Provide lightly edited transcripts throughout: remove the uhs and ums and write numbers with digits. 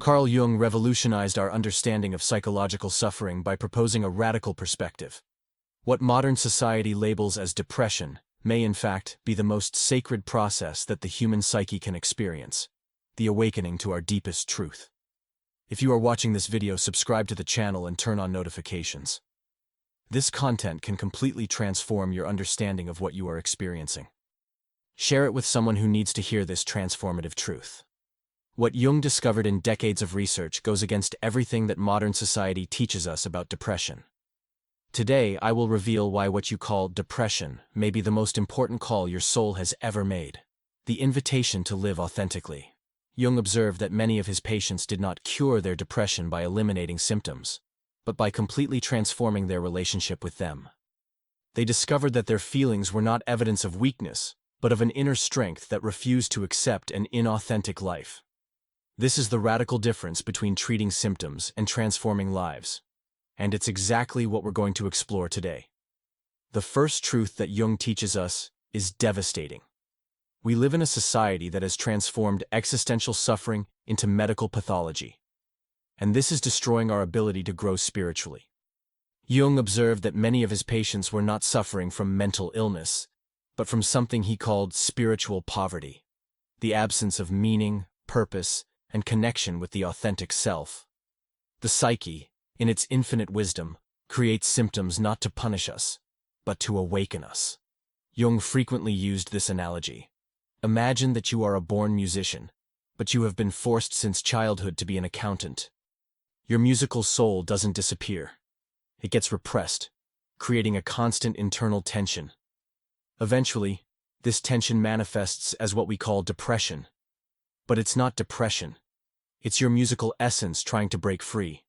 Carl Jung revolutionized our understanding of psychological suffering by proposing a radical perspective. What modern society labels as depression may in fact be the most sacred process that the human psyche can experience, the awakening to our deepest truth. If you are watching this video, subscribe to the channel and turn on notifications. This content can completely transform your understanding of what you are experiencing. Share it with someone who needs to hear this transformative truth. What Jung discovered in decades of research goes against everything that modern society teaches us about depression. Today, I will reveal why what you call depression may be the most important call your soul has ever made. The invitation to live authentically. Jung observed that many of his patients did not cure their depression by eliminating symptoms, but by completely transforming their relationship with them. They discovered that their feelings were not evidence of weakness, but of an inner strength that refused to accept an inauthentic life. This is the radical difference between treating symptoms and transforming lives. And it's exactly what we're going to explore today. The first truth that Jung teaches us is devastating. We live in a society that has transformed existential suffering into medical pathology. And this is destroying our ability to grow spiritually. Jung observed that many of his patients were not suffering from mental illness, but from something he called spiritual poverty, the absence of meaning, purpose, and connection with the authentic self. The psyche, in its infinite wisdom, creates symptoms not to punish us, but to awaken us. Jung frequently used this analogy. Imagine that you are a born musician, but you have been forced since childhood to be an accountant. Your musical soul doesn't disappear. It gets repressed, creating a constant internal tension. Eventually, this tension manifests as what we call depression. But it's not depression. It's your musical essence trying to break free.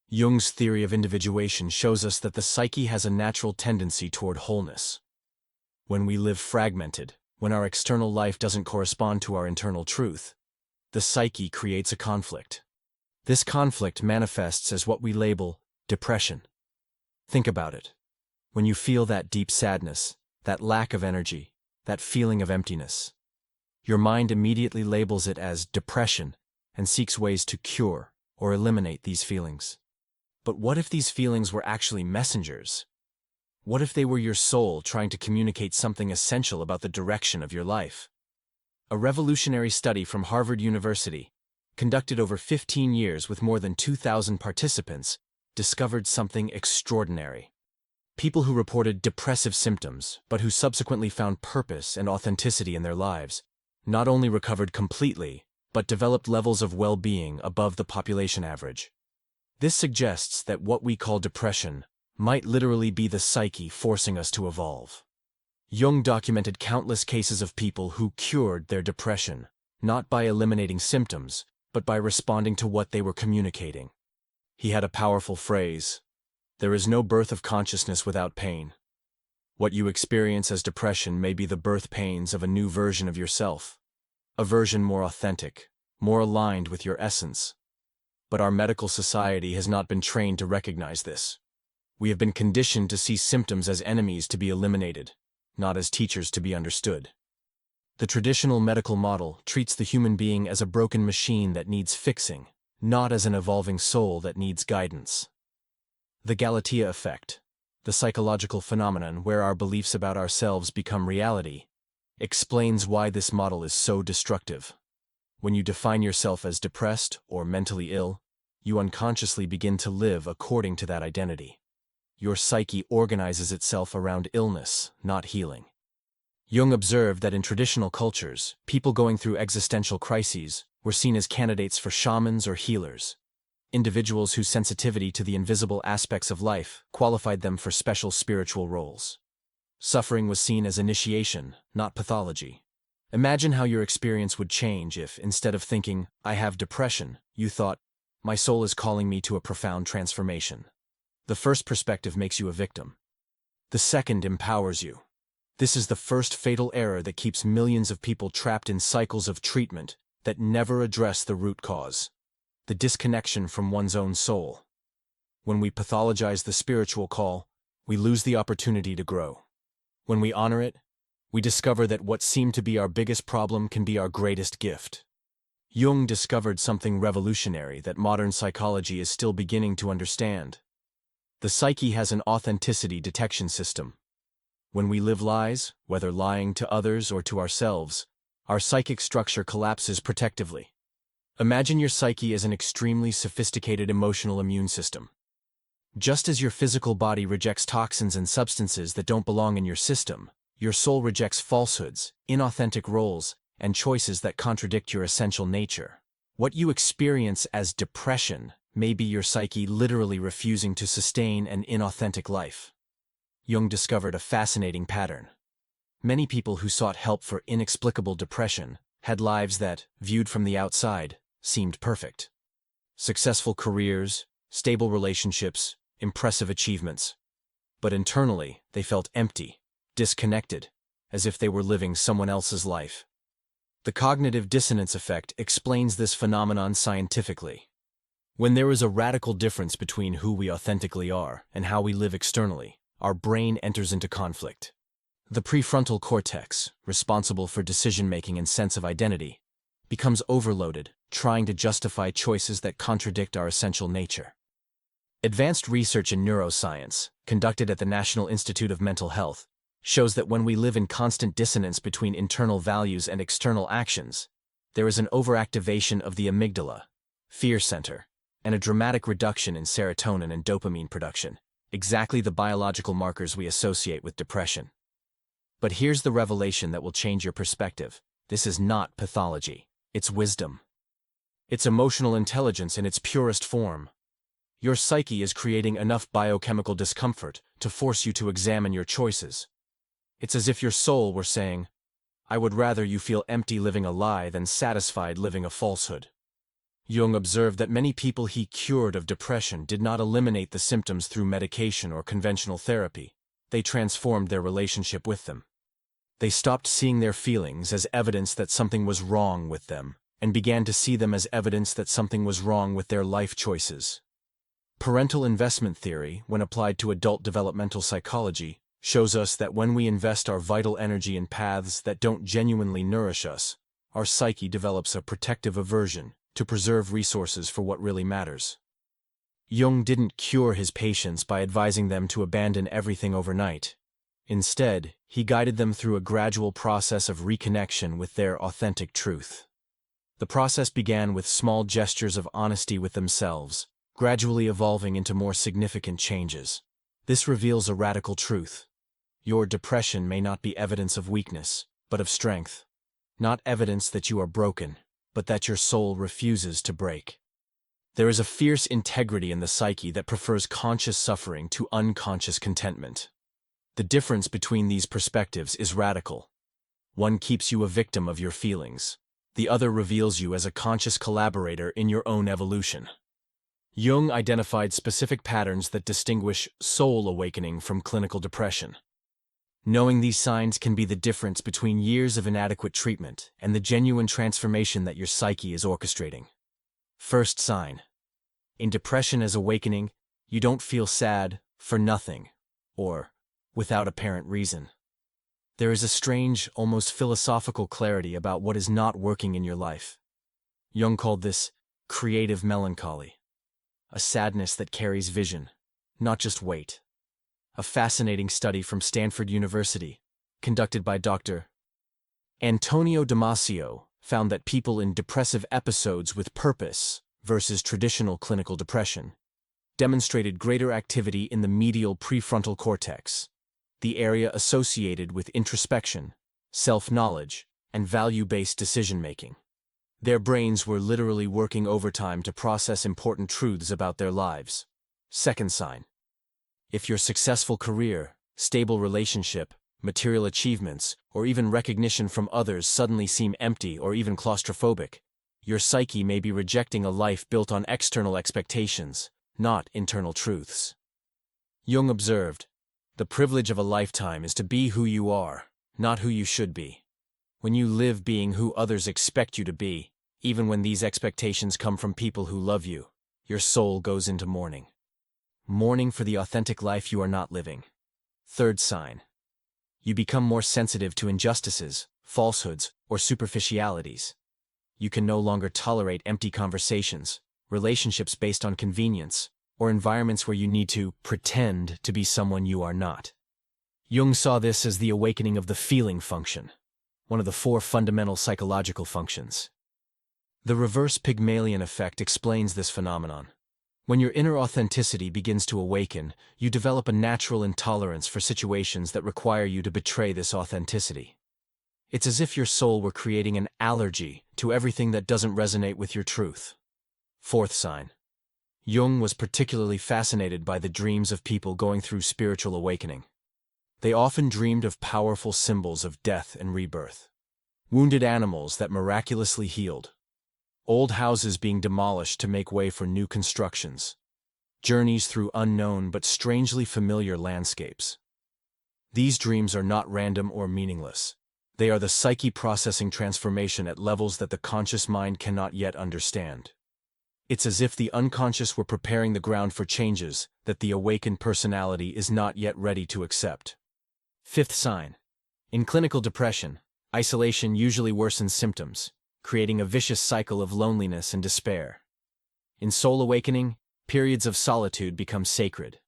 Jung's theory of individuation shows us that the psyche has a natural tendency toward wholeness. When we live fragmented, when our external life doesn't correspond to our internal truth, the psyche creates a conflict. This conflict manifests as what we label depression. Think about it. When you feel that deep sadness, that lack of energy, that feeling of emptiness, your mind immediately labels it as depression and seeks ways to cure or eliminate these feelings. But what if these feelings were actually messengers? What if they were your soul trying to communicate something essential about the direction of your life? A revolutionary study from Harvard University, conducted over 15 years with more than 2,000 participants, discovered something extraordinary. People who reported depressive symptoms, but who subsequently found purpose and authenticity in their lives, not only recovered completely, but developed levels of well-being above the population average. This suggests that what we call depression might literally be the psyche forcing us to evolve. Jung documented countless cases of people who cured their depression, not by eliminating symptoms, but by responding to what they were communicating. He had a powerful phrase: "There is no birth of consciousness without pain." What you experience as depression may be the birth pains of a new version of yourself, a version more authentic, more aligned with your essence. But our medical society has not been trained to recognize this. We have been conditioned to see symptoms as enemies to be eliminated, not as teachers to be understood. The traditional medical model treats the human being as a broken machine that needs fixing, not as an evolving soul that needs guidance. The Galatea effect, the psychological phenomenon where our beliefs about ourselves become reality, explains why this model is so destructive. When you define yourself as depressed or mentally ill, you unconsciously begin to live according to that identity. Your psyche organizes itself around illness, not healing. Jung observed that in traditional cultures, people going through existential crises were seen as candidates for shamans or healers. Individuals whose sensitivity to the invisible aspects of life qualified them for special spiritual roles. Suffering was seen as initiation, not pathology. Imagine how your experience would change if, instead of thinking, "I have depression," you thought, "My soul is calling me to a profound transformation." The first perspective makes you a victim. The second empowers you. This is the first fatal error that keeps millions of people trapped in cycles of treatment that never address the root cause: the disconnection from one's own soul. When we pathologize the spiritual call, we lose the opportunity to grow. When we honor it, we discover that what seemed to be our biggest problem can be our greatest gift. Jung discovered something revolutionary that modern psychology is still beginning to understand. The psyche has an authenticity detection system. When we live lies, whether lying to others or to ourselves, our psychic structure collapses protectively. Imagine your psyche as an extremely sophisticated emotional immune system. Just as your physical body rejects toxins and substances that don't belong in your system, your soul rejects falsehoods, inauthentic roles, and choices that contradict your essential nature. What you experience as depression may be your psyche literally refusing to sustain an inauthentic life. Jung discovered a fascinating pattern. Many people who sought help for inexplicable depression had lives that, viewed from the outside, seemed perfect. Successful careers, stable relationships, impressive achievements. But internally, they felt empty, disconnected, as if they were living someone else's life. The cognitive dissonance effect explains this phenomenon scientifically. When there is a radical difference between who we authentically are and how we live externally, our brain enters into conflict. The prefrontal cortex, responsible for decision-making and sense of identity, becomes overloaded, trying to justify choices that contradict our essential nature. Advanced research in neuroscience, conducted at the National Institute of Mental Health, shows that when we live in constant dissonance between internal values and external actions, there is an overactivation of the amygdala, fear center, and a dramatic reduction in serotonin and dopamine production, exactly the biological markers we associate with depression. But here's the revelation that will change your perspective. This is not pathology. It's wisdom. It's emotional intelligence in its purest form. Your psyche is creating enough biochemical discomfort to force you to examine your choices. It's as if your soul were saying, "I would rather you feel empty living a lie than satisfied living a falsehood." Jung observed that many people he cured of depression did not eliminate the symptoms through medication or conventional therapy. They transformed their relationship with them. They stopped seeing their feelings as evidence that something was wrong with them, and began to see them as evidence that something was wrong with their life choices. Parental investment theory, when applied to adult developmental psychology, shows us that when we invest our vital energy in paths that don't genuinely nourish us, our psyche develops a protective aversion to preserve resources for what really matters. Jung didn't cure his patients by advising them to abandon everything overnight. Instead, he guided them through a gradual process of reconnection with their authentic truth. The process began with small gestures of honesty with themselves, gradually evolving into more significant changes. This reveals a radical truth. Your depression may not be evidence of weakness, but of strength. Not evidence that you are broken, but that your soul refuses to break. There is a fierce integrity in the psyche that prefers conscious suffering to unconscious contentment. The difference between these perspectives is radical. One keeps you a victim of your feelings. The other reveals you as a conscious collaborator in your own evolution. Jung identified specific patterns that distinguish soul awakening from clinical depression. Knowing these signs can be the difference between years of inadequate treatment and the genuine transformation that your psyche is orchestrating. First sign. In depression as awakening, you don't feel sad for nothing, or without apparent reason. There is a strange, almost philosophical clarity about what is not working in your life. Jung called this creative melancholy, a sadness that carries vision, not just weight. A fascinating study from Stanford University, conducted by Dr. Antonio Damasio, found that people in depressive episodes with purpose versus traditional clinical depression demonstrated greater activity in the medial prefrontal cortex, the area associated with introspection, self-knowledge, and value-based decision-making. Their brains were literally working overtime to process important truths about their lives. Second sign. If your successful career, stable relationship, material achievements, or even recognition from others suddenly seem empty or even claustrophobic, your psyche may be rejecting a life built on external expectations, not internal truths. Jung observed, "The privilege of a lifetime is to be who you are, not who you should be. When you live being who others expect you to be, even when these expectations come from people who love you, your soul goes into mourning. Mourning for the authentic life you are not living." Third sign. You become more sensitive to injustices, falsehoods, or superficialities. You can no longer tolerate empty conversations, relationships based on convenience, or environments where you need to pretend to be someone you are not. Jung saw this as the awakening of the feeling function, one of the 4 fundamental psychological functions. The reverse Pygmalion effect explains this phenomenon. When your inner authenticity begins to awaken, you develop a natural intolerance for situations that require you to betray this authenticity. It's as if your soul were creating an allergy to everything that doesn't resonate with your truth. 4th sign. Jung was particularly fascinated by the dreams of people going through spiritual awakening. They often dreamed of powerful symbols of death and rebirth. Wounded animals that miraculously healed. Old houses being demolished to make way for new constructions. Journeys through unknown but strangely familiar landscapes. These dreams are not random or meaningless. They are the psyche processing transformation at levels that the conscious mind cannot yet understand. It's as if the unconscious were preparing the ground for changes that the awakened personality is not yet ready to accept. 5th sign. In clinical depression, isolation usually worsens symptoms, creating a vicious cycle of loneliness and despair. In soul awakening, periods of solitude become sacred,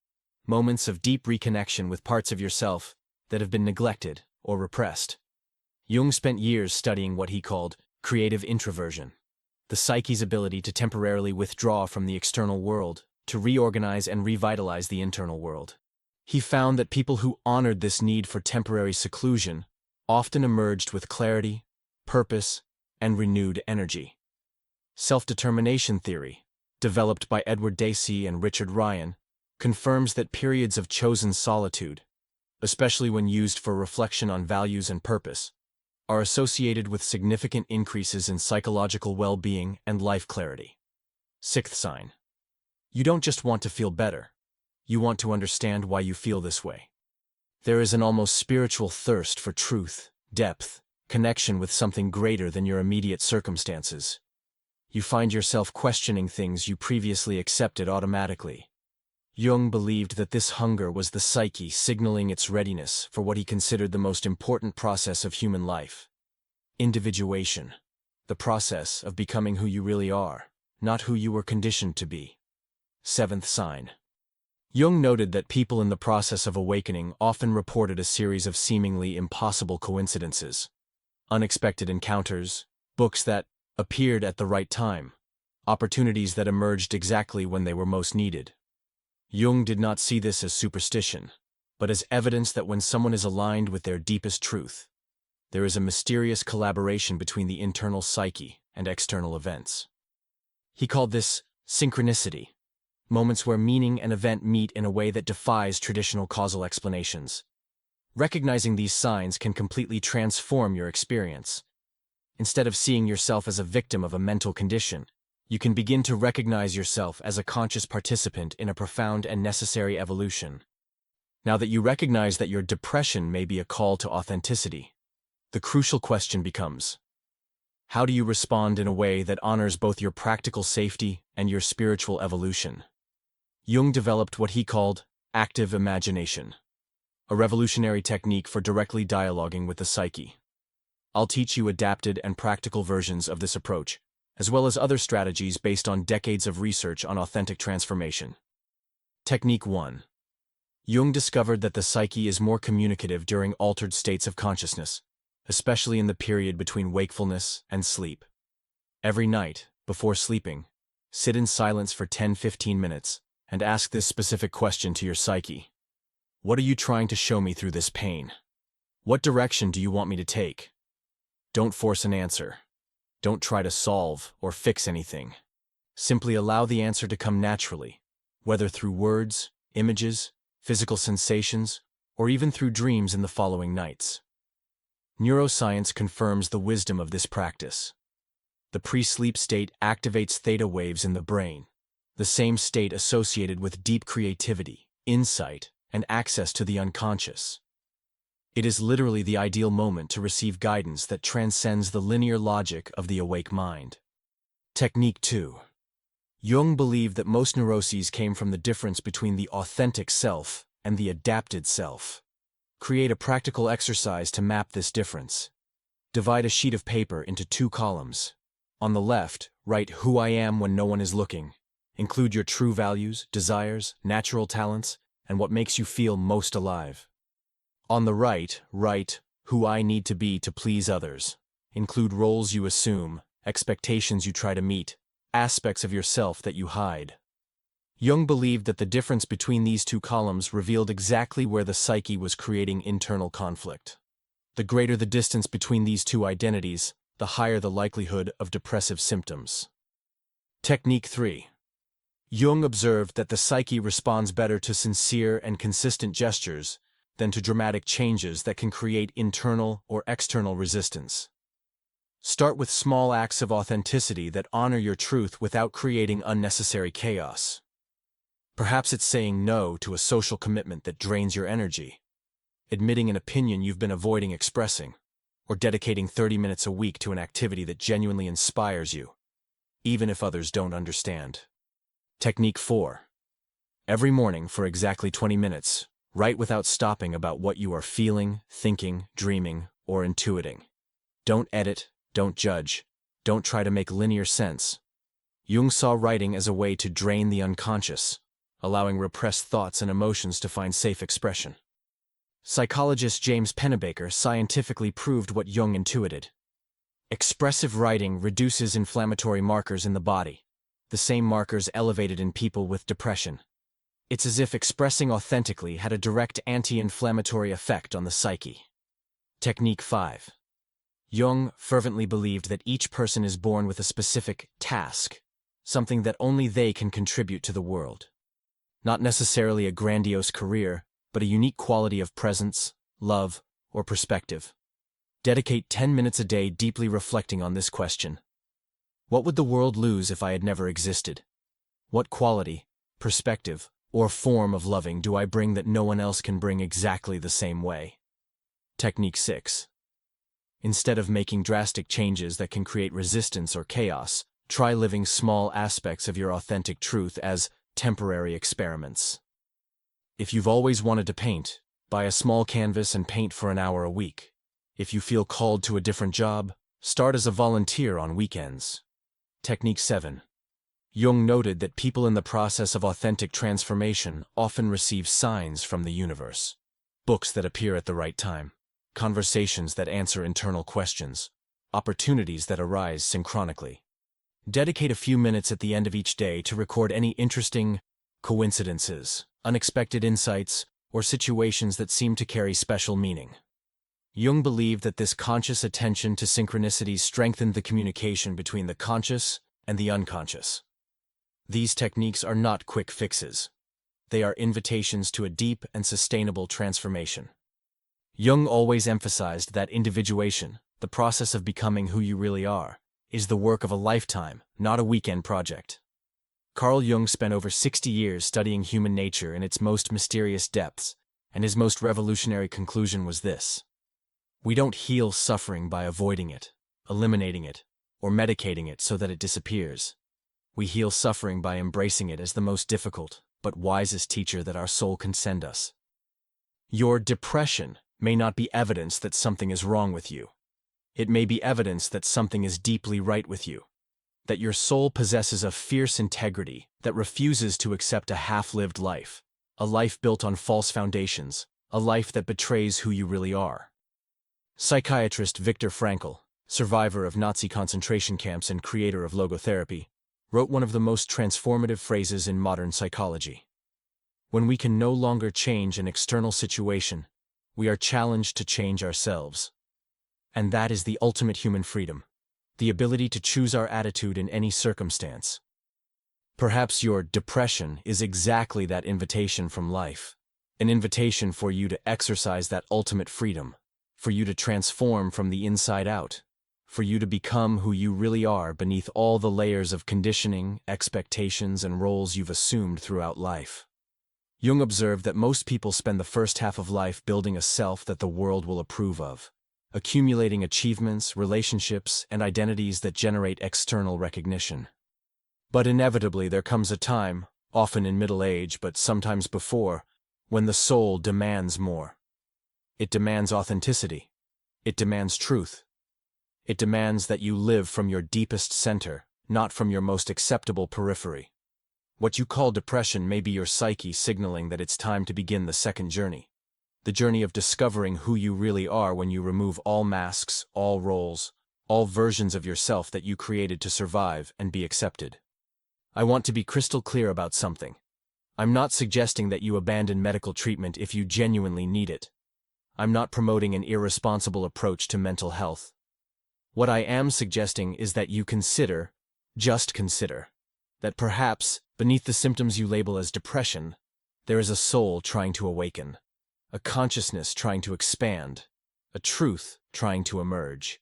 moments of deep reconnection with parts of yourself that have been neglected or repressed. Jung spent years studying what he called creative introversion, the psyche's ability to temporarily withdraw from the external world to reorganize and revitalize the internal world. He found that people who honored this need for temporary seclusion often emerged with clarity, purpose, and renewed energy. Self-determination theory, developed by Edward Dacey and Richard Ryan, confirms that periods of chosen solitude, especially when used for reflection on values and purpose, are associated with significant increases in psychological well-being and life clarity. 6th sign. You don't just want to feel better. You want to understand why you feel this way. There is an almost spiritual thirst for truth, depth, connection with something greater than your immediate circumstances. You find yourself questioning things you previously accepted automatically. Jung believed that this hunger was the psyche signaling its readiness for what he considered the most important process of human life. Individuation. The process of becoming who you really are, not who you were conditioned to be. 7th sign. Jung noted that people in the process of awakening often reported a series of seemingly impossible coincidences. Unexpected encounters, books that appeared at the right time, opportunities that emerged exactly when they were most needed. Jung did not see this as superstition, but as evidence that when someone is aligned with their deepest truth, there is a mysterious collaboration between the internal psyche and external events. He called this synchronicity, moments where meaning and event meet in a way that defies traditional causal explanations. Recognizing these signs can completely transform your experience. Instead of seeing yourself as a victim of a mental condition, you can begin to recognize yourself as a conscious participant in a profound and necessary evolution. Now that you recognize that your depression may be a call to authenticity, the crucial question becomes, how do you respond in a way that honors both your practical safety and your spiritual evolution? Jung developed what he called active imagination, a revolutionary technique for directly dialoguing with the psyche. I'll teach you adapted and practical versions of this approach, as well as other strategies based on decades of research on authentic transformation. Technique 1. Jung discovered that the psyche is more communicative during altered states of consciousness, especially in the period between wakefulness and sleep. Every night, before sleeping, sit in silence for 10-15 minutes and ask this specific question to your psyche. What are you trying to show me through this pain? What direction do you want me to take? Don't force an answer. Don't try to solve or fix anything. Simply allow the answer to come naturally, whether through words, images, physical sensations, or even through dreams in the following nights. Neuroscience confirms the wisdom of this practice. The pre-sleep state activates theta waves in the brain, the same state associated with deep creativity, insight, and access to the unconscious. It is literally the ideal moment to receive guidance that transcends the linear logic of the awake mind. Technique 2. Jung believed that most neuroses came from the difference between the authentic self and the adapted self. Create a practical exercise to map this difference. Divide a sheet of paper into 2 columns. On the left, write who I am when no one is looking. Include your true values, desires, natural talents, and what makes you feel most alive. On the right, write who I need to be to please others. Include roles you assume, expectations you try to meet, aspects of yourself that you hide. Jung believed that the difference between these two columns revealed exactly where the psyche was creating internal conflict. The greater the distance between these two identities, the higher the likelihood of depressive symptoms. Technique 3. Jung observed that the psyche responds better to sincere and consistent gestures than to dramatic changes that can create internal or external resistance. Start with small acts of authenticity that honor your truth without creating unnecessary chaos. Perhaps it's saying no to a social commitment that drains your energy, admitting an opinion you've been avoiding expressing, or dedicating 30 minutes a week to an activity that genuinely inspires you, even if others don't understand. Technique 4. Every morning for exactly 20 minutes, write without stopping about what you are feeling, thinking, dreaming, or intuiting. Don't edit, don't judge, don't try to make linear sense. Jung saw writing as a way to drain the unconscious, allowing repressed thoughts and emotions to find safe expression. Psychologist James Pennebaker scientifically proved what Jung intuited. Expressive writing reduces inflammatory markers in the body, the same markers elevated in people with depression. It's as if expressing authentically had a direct anti-inflammatory effect on the psyche. Technique 5. Jung fervently believed that each person is born with a specific task, something that only they can contribute to the world. Not necessarily a grandiose career, but a unique quality of presence, love, or perspective. Dedicate 10 minutes a day deeply reflecting on this question. What would the world lose if I had never existed? What quality, perspective, or form of loving do I bring that no one else can bring exactly the same way? Technique 6. Instead of making drastic changes that can create resistance or chaos, try living small aspects of your authentic truth as temporary experiments. If you've always wanted to paint, buy a small canvas and paint for an hour a week. If you feel called to a different job, start as a volunteer on weekends. Technique 7. Jung noted that people in the process of authentic transformation often receive signs from the universe. Books that appear at the right time, conversations that answer internal questions, opportunities that arise synchronically. Dedicate a few minutes at the end of each day to record any interesting coincidences, unexpected insights, or situations that seem to carry special meaning. Jung believed that this conscious attention to synchronicities strengthened the communication between the conscious and the unconscious. These techniques are not quick fixes. They are invitations to a deep and sustainable transformation. Jung always emphasized that individuation, the process of becoming who you really are, is the work of a lifetime, not a weekend project. Carl Jung spent over 60 years studying human nature in its most mysterious depths, and his most revolutionary conclusion was this: we don't heal suffering by avoiding it, eliminating it, or medicating it so that it disappears. We heal suffering by embracing it as the most difficult, but wisest teacher that our soul can send us. Your depression may not be evidence that something is wrong with you. It may be evidence that something is deeply right with you, that your soul possesses a fierce integrity that refuses to accept a half-lived life, a life built on false foundations, a life that betrays who you really are. Psychiatrist Viktor Frankl, survivor of Nazi concentration camps and creator of logotherapy, wrote one of the most transformative phrases in modern psychology. When we can no longer change an external situation, we are challenged to change ourselves. And that is the ultimate human freedom, the ability to choose our attitude in any circumstance. Perhaps your depression is exactly that invitation from life, an invitation for you to exercise that ultimate freedom, for you to transform from the inside out, for you to become who you really are beneath all the layers of conditioning, expectations, and roles you've assumed throughout life. Jung observed that most people spend the first half of life building a self that the world will approve of, accumulating achievements, relationships, and identities that generate external recognition. But inevitably there comes a time, often in middle age but sometimes before, when the soul demands more. It demands authenticity. It demands truth. It demands that you live from your deepest center, not from your most acceptable periphery. What you call depression may be your psyche signaling that it's time to begin the second journey. The journey of discovering who you really are when you remove all masks, all roles, all versions of yourself that you created to survive and be accepted. I want to be crystal clear about something. I'm not suggesting that you abandon medical treatment if you genuinely need it. I'm not promoting an irresponsible approach to mental health. What I am suggesting is that you consider, just consider, that perhaps, beneath the symptoms you label as depression, there is a soul trying to awaken, a consciousness trying to expand, a truth trying to emerge.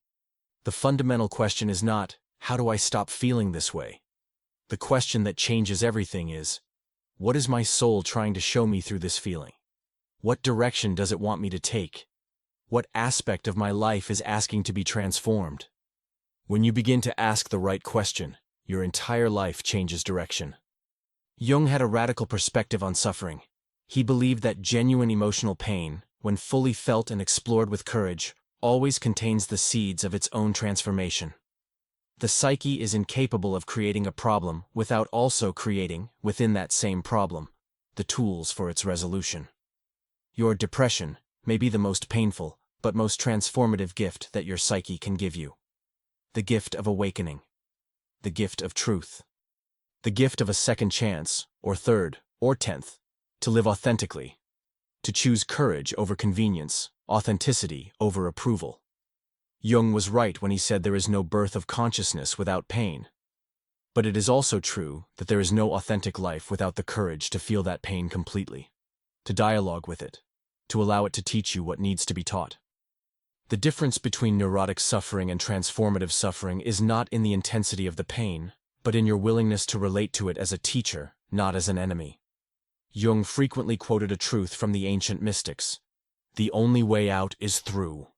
The fundamental question is not, how do I stop feeling this way? The question that changes everything is, what is my soul trying to show me through this feeling? What direction does it want me to take? What aspect of my life is asking to be transformed? When you begin to ask the right question, your entire life changes direction. Jung had a radical perspective on suffering. He believed that genuine emotional pain, when fully felt and explored with courage, always contains the seeds of its own transformation. The psyche is incapable of creating a problem without also creating, within that same problem, the tools for its resolution. Your depression may be the most painful, but most transformative gift that your psyche can give you. The gift of awakening. The gift of truth. The gift of a second chance, or third, or 10th, to live authentically. To choose courage over convenience, authenticity over approval. Jung was right when he said there is no birth of consciousness without pain. But it is also true that there is no authentic life without the courage to feel that pain completely, to dialogue with it, to allow it to teach you what needs to be taught. The difference between neurotic suffering and transformative suffering is not in the intensity of the pain, but in your willingness to relate to it as a teacher, not as an enemy. Jung frequently quoted a truth from the ancient mystics. The only way out is through.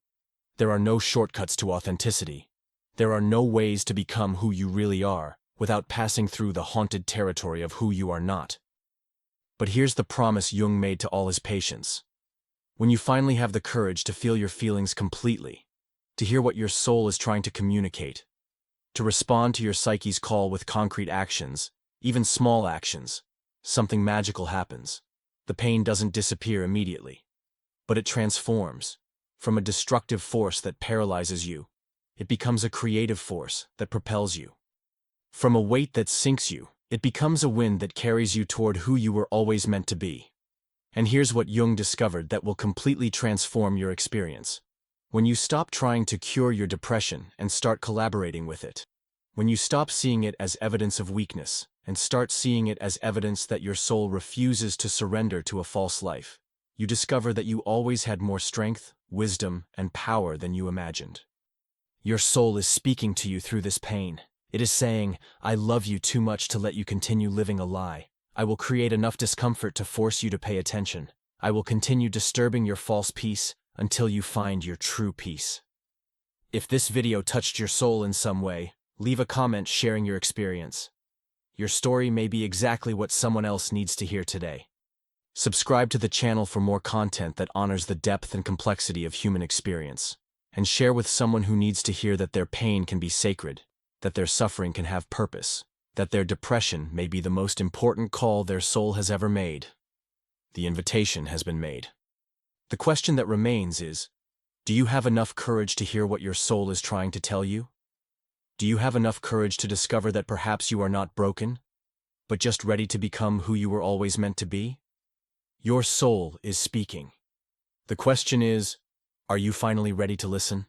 There are no shortcuts to authenticity. There are no ways to become who you really are without passing through the haunted territory of who you are not. But here's the promise Jung made to all his patients. When you finally have the courage to feel your feelings completely, to hear what your soul is trying to communicate, to respond to your psyche's call with concrete actions, even small actions, something magical happens. The pain doesn't disappear immediately, but it transforms. From a destructive force that paralyzes you, it becomes a creative force that propels you. From a weight that sinks you, it becomes a wind that carries you toward who you were always meant to be. And here's what Jung discovered that will completely transform your experience. When you stop trying to cure your depression and start collaborating with it. When you stop seeing it as evidence of weakness and start seeing it as evidence that your soul refuses to surrender to a false life, you discover that you always had more strength, wisdom, and power than you imagined. Your soul is speaking to you through this pain. It is saying, I love you too much to let you continue living a lie. I will create enough discomfort to force you to pay attention. I will continue disturbing your false peace until you find your true peace. If this video touched your soul in some way, leave a comment sharing your experience. Your story may be exactly what someone else needs to hear today. Subscribe to the channel for more content that honors the depth and complexity of human experience, and share with someone who needs to hear that their pain can be sacred, that their suffering can have purpose, that their depression may be the most important call their soul has ever made. The invitation has been made. The question that remains is, do you have enough courage to hear what your soul is trying to tell you? Do you have enough courage to discover that perhaps you are not broken, but just ready to become who you were always meant to be? Your soul is speaking. The question is, are you finally ready to listen?